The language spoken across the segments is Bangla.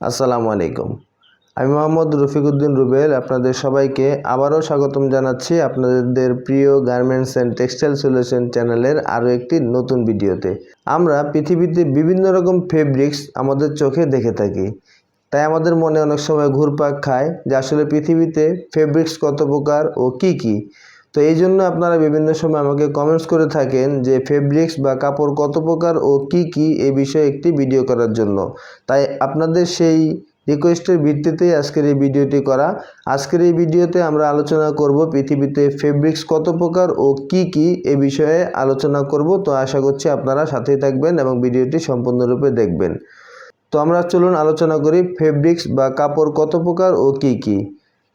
আসসালামু আলাইকুম। আমি মোহাম্মদ রফিকুদ্দিন রুবেল আপনাদের সবাইকে আবারও স্বাগতম জানাচ্ছি আপনাদের প্রিয় গার্মেন্টস অ্যান্ড টেক্সটাইল সলিউশন চ্যানেলের আরও একটি নতুন ভিডিওতে। আমরা পৃথিবীতে বিভিন্ন রকম ফেব্রিক্স আমাদের চোখে দেখে থাকি, তাই আমাদের মনে অনেক সময় ঘুরপাক খায় যে আসলে পৃথিবীতে ফেব্রিক্স কত প্রকার ও কি কি। তো এই জন্য আপনারা বিভিন্ন সময় আমাকে কমেন্টস করে থাকেন যে ফেব্রিক্স বা কাপড় কত প্রকার ও কি কি এই বিষয়ে একটি ভিডিও করার জন্য। তাই আপনাদের সেই রিকোয়েস্টের ভিত্তিতেই আজকের এই ভিডিওটি করা। আজকের এই ভিডিওতে আমরা আলোচনা করব পৃথিবীতে ফেব্রিক্স কত প্রকার ও কি কি এ বিষয়ে আলোচনা করব। তো আশা করছি আপনারা সাথেই থাকবেন এবং ভিডিওটি সম্পূর্ণরূপে দেখবেন। তো আমরা চলুন আলোচনা করি ফেব্রিক্স বা কাপড় কত প্রকার ও কি কি।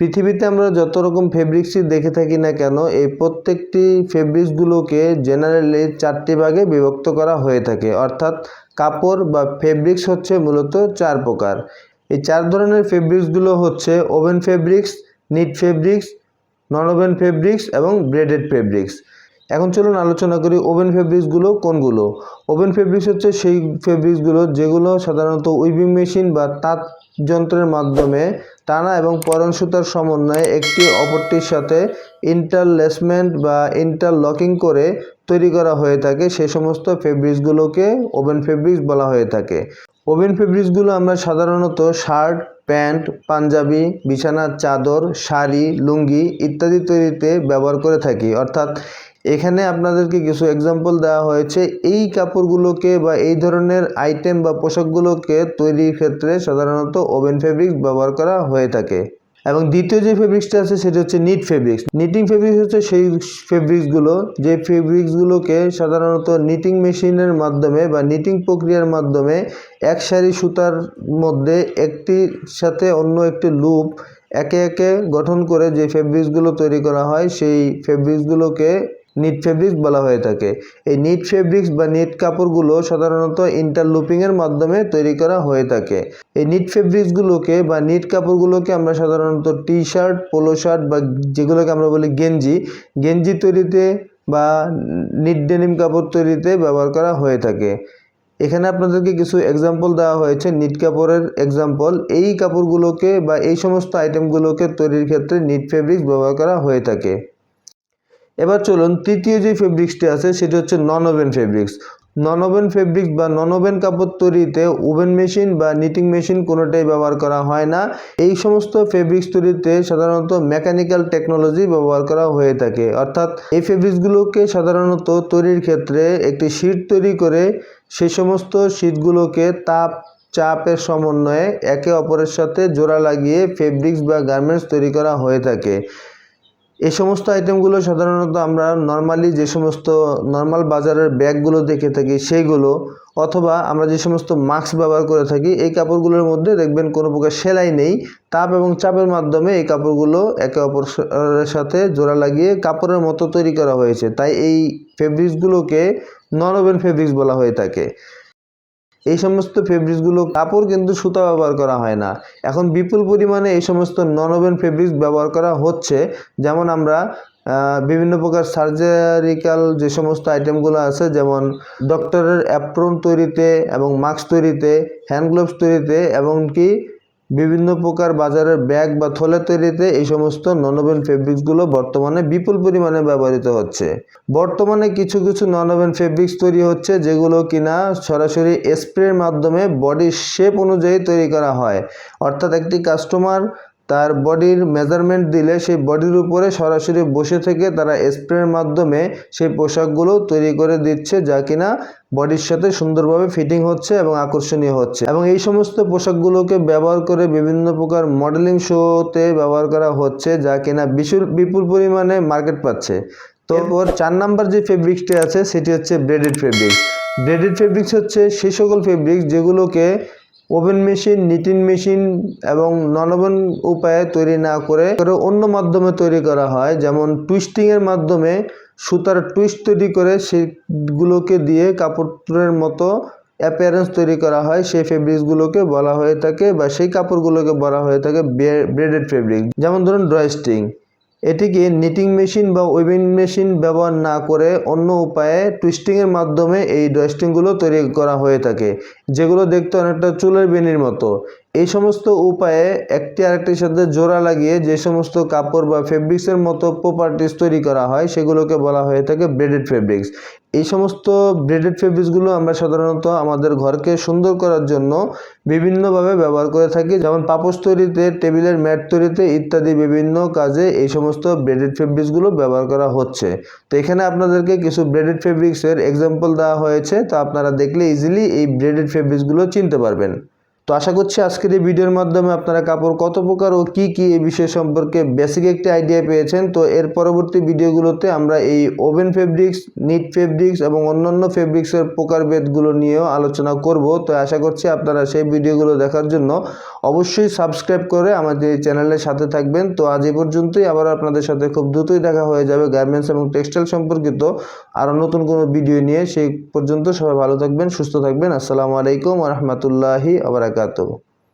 পৃথিবীতে আমরা যত রকম ফেব্রিক্সই দেখে থাকি না কেন, এই প্রত্যেকটি ফেব্রিক্সগুলোকে জেনারেলি 4টি ভাগে বিভক্ত করা হয়ে থাকে। অর্থাৎ কাপড় বা ফেব্রিক্স হচ্ছে মূলত 4 প্রকার। এই 4 ধরনের ফেব্রিক্সগুলো হচ্ছে woven fabrics, knit fabrics, non woven fabrics এবং ব্রেডেড ফেব্রিক্স। এখন চলুন আলোচনা করি ওভেন ফেব্রিক্সগুলো কোনগুলো। ওভেন ফেব্রিক্স হচ্ছে সেই ফেব্রিক্সগুলো যেগুলো সাধারণত উইভিং মেশিন বা তাঁত যন্ত্রের মাধ্যমে টানা এবং পরান সুতার সমন্বয়ে একটি অপরটির সাথে ইন্টারলেসমেন্ট বা ইন্টারলকিং করে তৈরি করা হয়ে থাকে। সেই সমস্ত ফেব্রিক্সগুলোকে ওভেন ফেব্রিক্স বলা হয়ে থাকে। ওভেন ফেব্রিক্সগুলো আমরা সাধারণত শার্ট, প্যান্ট, পাঞ্জাবি, বিছানার চাদর, শাড়ি, লুঙ্গি ইত্যাদি তৈরিতে ব্যবহার করে থাকি। অর্থাৎ এখানে আপনাদেরকে কিছু এক্সাম্পল দেওয়া হয়েছে। এই কাপড়গুলোকে বা এই ধরনের আইটেম বা পোশাকগুলোকে তৈরির ক্ষেত্রে সাধারণত ওভেন ফেব্রিক্স ব্যবহার করা হয়ে থাকে। এবং দ্বিতীয় যে ফেব্রিক্সটা আছে সেটা হচ্ছে নিট ফেব্রিক্স। নিটিং ফেব্রিক্স হচ্ছে সেই ফেব্রিক্সগুলো যে ফেব্রিক্সগুলোকে সাধারণত নিটিং মেশিনের মাধ্যমে বা নিটিং প্রক্রিয়ার মাধ্যমে এক সারি সুতার মধ্যে একটির সাথে অন্য একটি লুপ একে একে গঠন করে যে ফেব্রিক্সগুলো তৈরি করা হয় সেই ফেব্রিক্সগুলোকে নিট ফেব্রিক্স বলা হয়ে থাকে। এই নিট ফেব্রিক্স বা নিট কাপড়গুলো সাধারণত ইন্টারলুপিংয়ের মাধ্যমে তৈরি করা হয়ে থাকে। এই নিট ফেব্রিক্সগুলোকে বা নিট কাপড়গুলোকে আমরা সাধারণত টি শার্ট, পোলো শার্ট বা যেগুলোকে আমরা বলি গেঞ্জি তৈরিতে বা নিট ডেনিম কাপড় তৈরিতে ব্যবহার করা হয়ে থাকে। এখানে আপনাদেরকে কিছু এক্সাম্পল দেওয়া হয়েছে নিট কাপড়ের এক্সাম্পল। এই কাপড়গুলোকে বা এই সমস্ত আইটেমগুলোকে তৈরির ক্ষেত্রে নিট ফেব্রিক্স ব্যবহার করা হয়ে থাকে। এবার চলুন তৃতীয় যে ফেব্রিক্সটি আছে সেটি হচ্ছে নন woven fabrics. Non woven fabrics বা নন ওভেন কাপড় তৈরিতে ওভেন মেশিন বা নিটিং মেশিন কোনোটাই ব্যবহার করা হয় না। এই সমস্ত ফেব্রিক্স তৈরিতে সাধারণত মেকানিক্যাল টেকনোলজি ব্যবহার করা হয়ে থাকে। অর্থাৎ এই ফেব্রিক্সগুলোকে সাধারণত তৈরির ক্ষেত্রে একটি শীট তৈরি করে সেই সমস্ত শীটগুলোকে চাপের সমন্বয়ে একে অপরের সাথে জোড়া লাগিয়ে ফেব্রিক্স বা গার্মেন্টস তৈরি করা হয়ে থাকে। এই সমস্ত আইটেমগুলো সাধারণত আমরা নর্মালি যে সমস্ত নর্মাল বাজারের ব্যাগগুলো দেখে থাকি সেইগুলো, অথবা আমরা যে সমস্ত মাস্ক ব্যবহার করে থাকি, এই কাপড়গুলোর মধ্যে দেখবেন কোনো প্রকার সেলাই নেই। তাপ এবং চাপের মাধ্যমে এই কাপড়গুলো একে অপরের সাথে জোড়া লাগিয়ে কাপড়ের মতো তৈরি করা হয়েছে। তাই এই ফেব্রিক্সগুলোকে নন ওভেন ফেব্রিক্স বলা হয়ে থাকে। এই সমস্ত ফেব্রিক্সগুলো কাপড় কিন্তু সুতা ব্যবহার করা হয় না। এখন বিপুল পরিমাণে এই সমস্ত নন ওভেন ফেব্রিক্স ব্যবহার করা হচ্ছে। যেমন আমরা বিভিন্ন প্রকার সার্জারিক্যাল যে সমস্ত আইটেমগুলো আছে, যেমন ডক্টরের অ্যাপ্রন তৈরিতে এবং মাস্ক তৈরিতে, হ্যান্ড গ্লোভস তৈরিতে, এমনকি বিভিন্ন প্রকার বাজারের ব্যাগ বা থলে তৈরিতে এই সমস্ত নন ওভেন ফেব্রিক্সগুলো বর্তমানে বিপুল পরিমাণে ব্যবহৃত হচ্ছে। বর্তমানে কিছু কিছু নন ওভেন ফেব্রিক্স তৈরি হচ্ছে যেগুলো কিনা সরাসরি স্প্রের মাধ্যমে বডির শেপ অনুযায়ী তৈরি করা হয়। অর্থাৎ একটি কাস্টমার তার বডির মেজারমেন্ট দিলে সেই বডির উপরে সরাসরি বসে থেকে তারা স্প্রের মাধ্যমে সেই পোশাকগুলো তৈরি করে দিচ্ছে, যা কিনা বডির সাথে সুন্দরভাবে ফিটিং হচ্ছে এবং আকর্ষণীয় হচ্ছে। এবং এই সমস্ত পোশাকগুলোকে ব্যবহার করে বিভিন্ন প্রকার মডেলিং শোতে ব্যবহার করা হচ্ছে, যা কিনা বিপুল পরিমাণে মার্কেট পাচ্ছে। তো এরপর 4 নাম্বার যে ফেব্রিক্সটি আছে সেটি হচ্ছে ব্রেডেড ফেব্রিক্স। ব্রেডেড ফেব্রিক্স হচ্ছে সেই সকল ফেব্রিক্স যেগুলোকে ওভেন মেশিন, নিটিং মেশিন এবং নন ওভেন উপায়ে তৈরি না করে অন্য মাধ্যমে তৈরি করা হয়। যেমন টুইস্টিংয়ের মাধ্যমে সুতার টুইস্ট তৈরি করে সেগুলোকে দিয়ে কাপড়ের মতো অ্যাপিয়ারেন্স তৈরি করা হয়। সেই ফেব্রিক্সগুলোকে বলা হয়ে থাকে বা সেই কাপড়গুলোকে বলা হয়ে থাকে ব্রেডেড ফেব্রিক। যেমন ধরুন ড্রয়স্টিং। এটিকে নিটিং মেশিন বা ওয়েভিং মেশিন ব্যবহার না করে অন্য উপায়ে টুইস্টিংয়ের মাধ্যমে এই ড্রেসটিংগুলো তৈরি করা হয়ে থাকে, যেগুলো দেখতে অনেকটা চুলের বেনির মতো। এই সমস্ত উপায়ে একটি আরেকটির সাথে জোড়া লাগিয়ে যে সমস্ত কাপড় বা ফেব্রিক্সের মতো প্রপার্টিস তৈরি করা হয় সেগুলোকে বলা হয়ে থাকে ব্রেডেড ফেব্রিক্স। এই সমস্ত ব্রেডেড ফেব্রিক্সগুলো আমরা সাধারণত আমাদের ঘরকে সুন্দর করার জন্য বিভিন্নভাবে ব্যবহার করে থাকি, যেমন পাপোশ তৈরিতে, টেবিলের ম্যাট তৈরিতে ইত্যাদি বিভিন্ন কাজে এই সমস্ত ব্রেডেড ফেব্রিক্সগুলো ব্যবহার করা হচ্ছে। তো এখানে আপনাদেরকে কিছু ব্রেডেড ফেব্রিক্সের এক্সাম্পল দেওয়া হয়েছে, তো আপনারা দেখলে ইজিলি এই ব্রেডেড ফেব্রিক্সগুলো চিনতে পারবেন। তো আশা করছি আজকের এই ভিডিওর মাধ্যমে আপনারা কাপড় কত প্রকার ও কি কি এই বিষয় সম্পর্কে বেসিক একটি আইডিয়া পেয়েছেন। তো এর পরবর্তী ভিডিওগুলোতে আমরা এই ওভেন ফেব্রিক্স, নিট ফেব্রিক্স এবং অন্যান্য ফেব্রিক্সের প্রকারভেদগুলো নিয়েও আলোচনা করব। তো আশা করছি আপনারা সেই ভিডিওগুলো দেখার জন্য অবশ্যই সাবস্ক্রাইব করে আমাদের এই চ্যানেলের সাথে থাকবেন। তো আজ এই পর্যন্তই, আবার আপনাদের সাথে খুব দ্রুতই দেখা হয়ে যাবে গার্মেন্টস এবং টেক্সটাইল সম্পর্কিত আরও নতুন কোনো ভিডিও নিয়ে। সেই পর্যন্ত সবাই ভালো থাকবেন, সুস্থ থাকবেন। আসসালামু আলাইকুম ওয়া রাহমাতুল্লাহি ওয়া বারাকাতুহু।